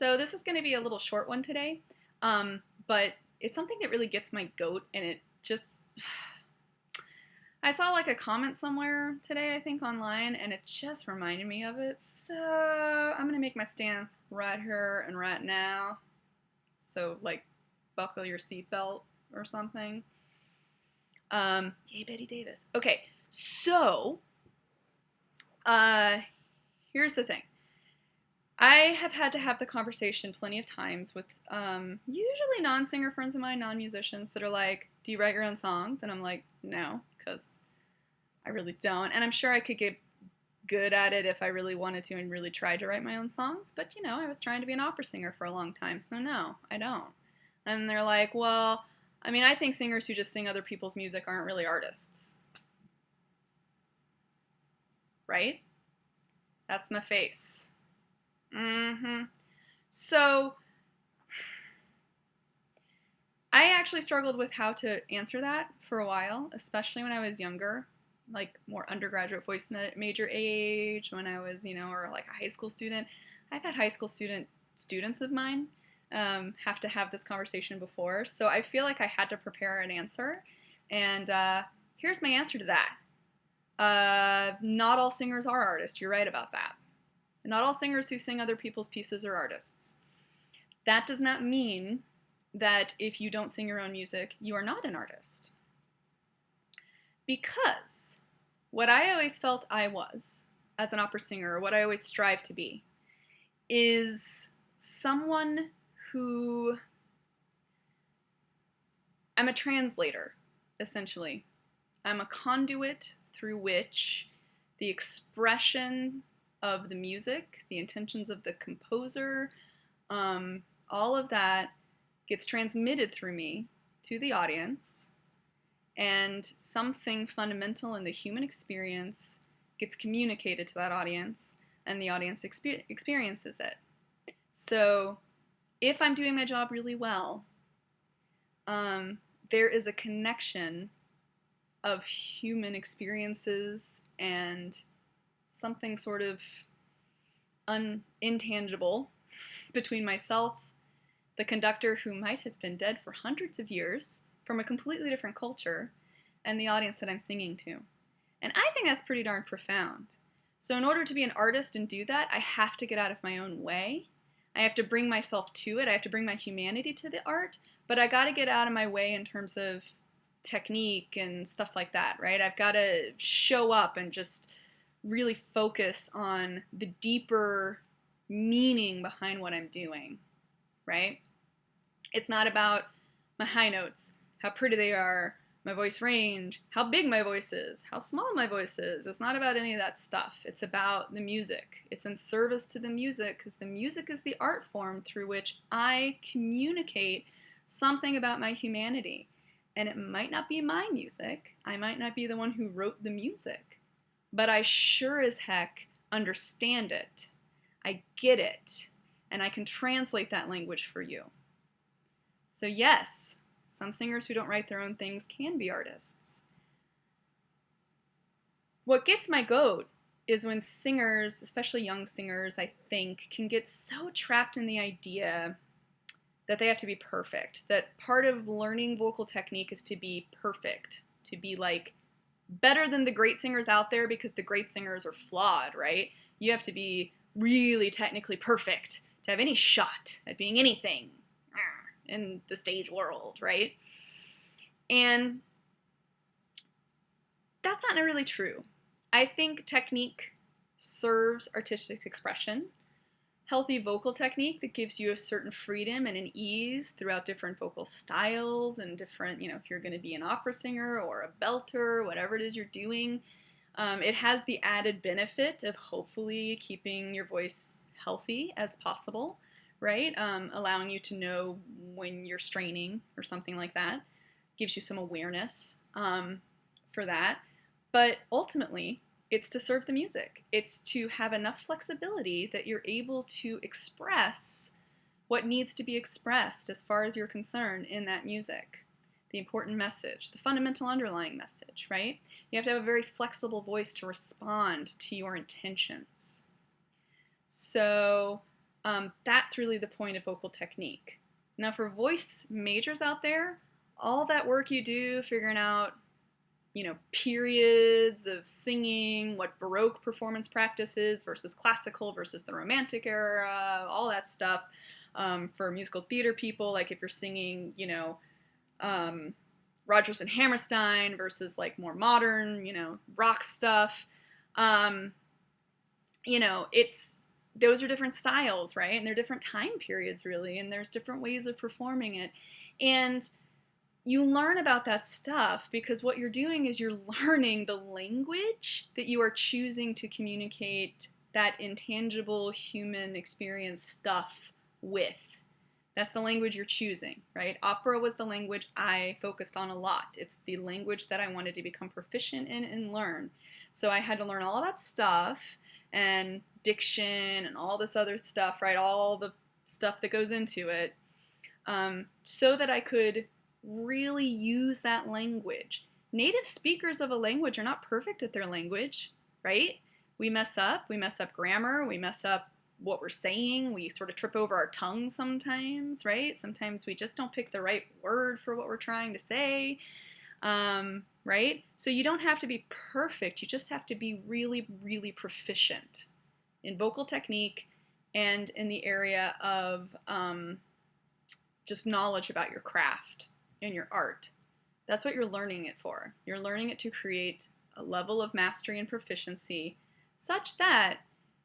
So this is going to be a little short one today, but it's something that really gets my goat, and it just... I saw like a comment somewhere today, I think online, and it just reminded me of it. So I'm going to make my stance right here and right now. So like buckle your seatbelt or something. Yay, Betty Davis. Okay, so here's the thing. I have had to have the conversation plenty of times with usually non-singer friends of mine, non-musicians, that are like, do you write your own songs? And I'm like, no, because I really don't. And I'm sure I could get good at it if I really wanted to and really tried to write my own songs. But, you know, I was trying to be an opera singer for a long time, so no, I don't. And they're like, well, I mean, I think singers who just sing other people's music aren't really artists. Right? That's my face. So I actually struggled with how to answer that for a while, especially when I was younger, like more undergraduate voice major age, when I was, or like a high school student. I've had high school students of mine have to have this conversation before, so I feel like I had to prepare an answer, and here's my answer to that. Not all singers are artists. You're right about that. Not all singers who sing other people's pieces are artists. That does not mean that if you don't sing your own music, you are not an artist. Because what I always felt I was as an opera singer, or what I always strive to be, is someone who... I'm a translator, essentially. I'm a conduit through which the expression of the music, the intentions of the composer, all of that gets transmitted through me to the audience, and something fundamental in the human experience gets communicated to that audience, and the audience experiences it. So if I'm doing my job really well, there is a connection of human experiences and something sort of intangible between myself, the conductor who might have been dead for hundreds of years from a completely different culture, and the audience that I'm singing to. And I think that's pretty darn profound. So in order to be an artist and do that, I have to get out of my own way. I have to bring myself to it. I have to bring my humanity to the art, but I got to get out of my way in terms of technique and stuff like that, right? I've got to show up and just really focus on the deeper meaning behind what I'm doing, right? It's not about my high notes, how pretty they are, my voice range, how big my voice is, how small my voice is. It's not about any of that stuff. It's about the music. It's in service to the music, because the music is the art form through which I communicate something about my humanity. And it might not be my music. I might not be the one who wrote the music. But I sure as heck understand it. I get it. And I can translate that language for you. So yes, some singers who don't write their own things can be artists. What gets my goat is when singers, especially young singers, I think, can get so trapped in the idea that they have to be perfect. That part of learning vocal technique is to be perfect, to be like better than the great singers out there, because the great singers are flawed, right? You have to be really technically perfect to have any shot at being anything in the stage world, right? And that's not really true. I think technique serves artistic expression. Healthy vocal technique that gives you a certain freedom and an ease throughout different vocal styles and different, if you're going to be an opera singer or a belter, whatever it is you're doing, it has the added benefit of hopefully keeping your voice healthy as possible, right? Allowing you to know when you're straining or something like that. Gives you some awareness for that. But ultimately, it's to serve the music. It's to have enough flexibility that you're able to express what needs to be expressed as far as you're concerned in that music. The important message, the fundamental underlying message, right? You have to have a very flexible voice to respond to your intentions. So That's really the point of vocal technique. Now for voice majors out there, all that work you do figuring out, periods of singing, what Baroque performance practices versus classical versus the Romantic era, all that stuff. For musical theater people, like if you're singing, Rodgers and Hammerstein versus like more modern, rock stuff. Those are different styles, right? And they're different time periods, really, and there's different ways of performing it. And you learn about that stuff because what you're doing is you're learning the language that you are choosing to communicate that intangible human experience stuff with. That's the language you're choosing, right? Opera was the language I focused on a lot. It's the language that I wanted to become proficient in and learn. So I had to learn all that stuff and diction and all this other stuff, right? All the stuff that goes into it, so that I could really use that language. Native speakers of a language are not perfect at their language, right? We mess up grammar, we mess up what we're saying, we sort of trip over our tongue sometimes, right? Sometimes we just don't pick the right word for what we're trying to say, right? So you don't have to be perfect, you just have to be really, really proficient in vocal technique and in the area of just knowledge about your craft and your art. That's what you're learning it for. You're learning it to create a level of mastery and proficiency such that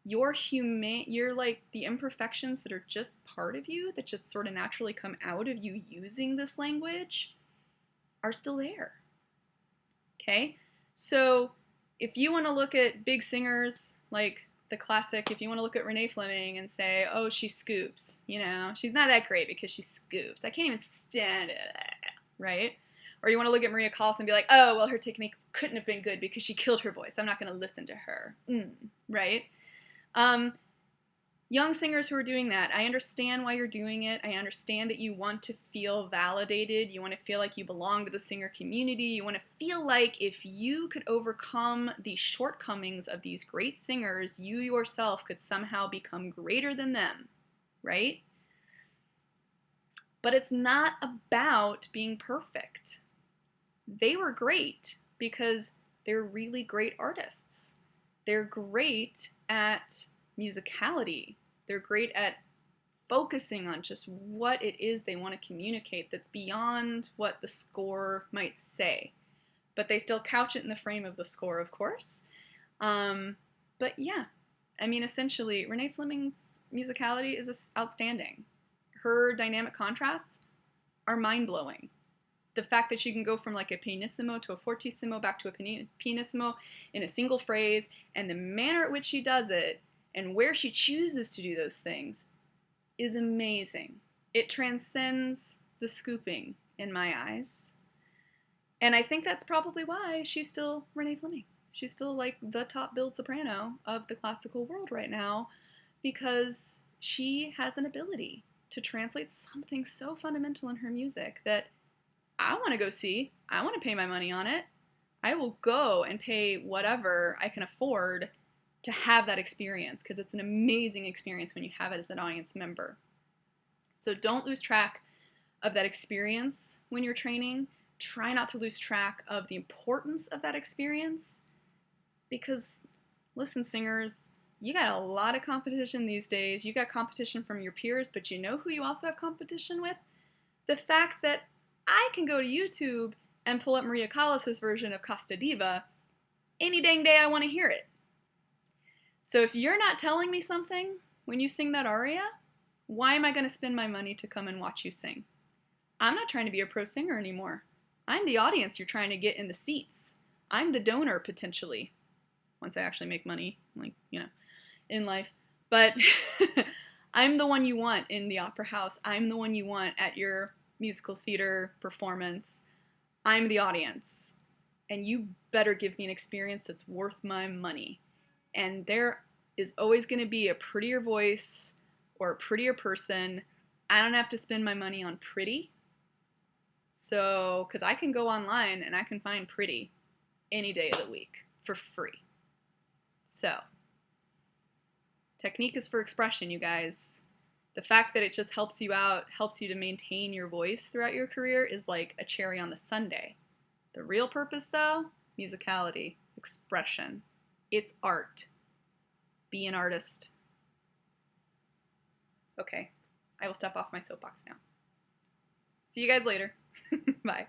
you're like the imperfections that are just part of you, that just sort of naturally come out of you using this language, are still there. Okay? So if you want to look at big singers like the classic, if you want to look at Renee Fleming and say, oh, she scoops, she's not that great because she scoops. I can't even stand it, right? Or you want to look at Maria Callas and be like, oh, well, her technique couldn't have been good because she killed her voice. I'm not going to listen to her, right? Young singers who are doing that, I understand why you're doing it. I understand that you want to feel validated. You want to feel like you belong to the singer community. You want to feel like if you could overcome the shortcomings of these great singers, you yourself could somehow become greater than them, right? But it's not about being perfect. They were great because they're really great artists. They're great at musicality. They're great at focusing on just what it is they want to communicate that's beyond what the score might say. But they still couch it in the frame of the score, of course. But yeah, essentially, Renee Fleming's musicality is outstanding. Her dynamic contrasts are mind-blowing. The fact that she can go from like a pianissimo to a fortissimo back to a pianissimo in a single phrase, and the manner at which she does it and where she chooses to do those things is amazing. It transcends the scooping in my eyes. And I think that's probably why she's still Renee Fleming. She's still like the top billed soprano of the classical world right now because she has an ability to translate something so fundamental in her music that I want to go see. I want to pay my money on it. I will go and pay whatever I can afford to have that experience because it's an amazing experience when you have it as an audience member. So don't lose track of that experience when you're training. Try not to lose track of the importance of that experience because, listen, singers, you got a lot of competition these days. You got competition from your peers, but you know who you also have competition with? The fact that I can go to YouTube and pull up Maria Callas' version of Costa Diva any dang day I want to hear it. So if you're not telling me something when you sing that aria, why am I going to spend my money to come and watch you sing? I'm not trying to be a pro singer anymore. I'm the audience you're trying to get in the seats. I'm the donor, potentially, once I actually make money, in life. But I'm the one you want in the opera house. I'm the one you want at your musical theater performance. I'm the audience. And you better give me an experience that's worth my money. And there is always going to be a prettier voice or a prettier person. I don't have to spend my money on pretty. So, because I can go online and I can find pretty any day of the week for free. So, technique is for expression, you guys. The fact that it just helps you out, helps you to maintain your voice throughout your career is like a cherry on the sundae. The real purpose, though, musicality, expression. It's art. Be an artist. Okay, I will step off my soapbox now. See you guys later. Bye.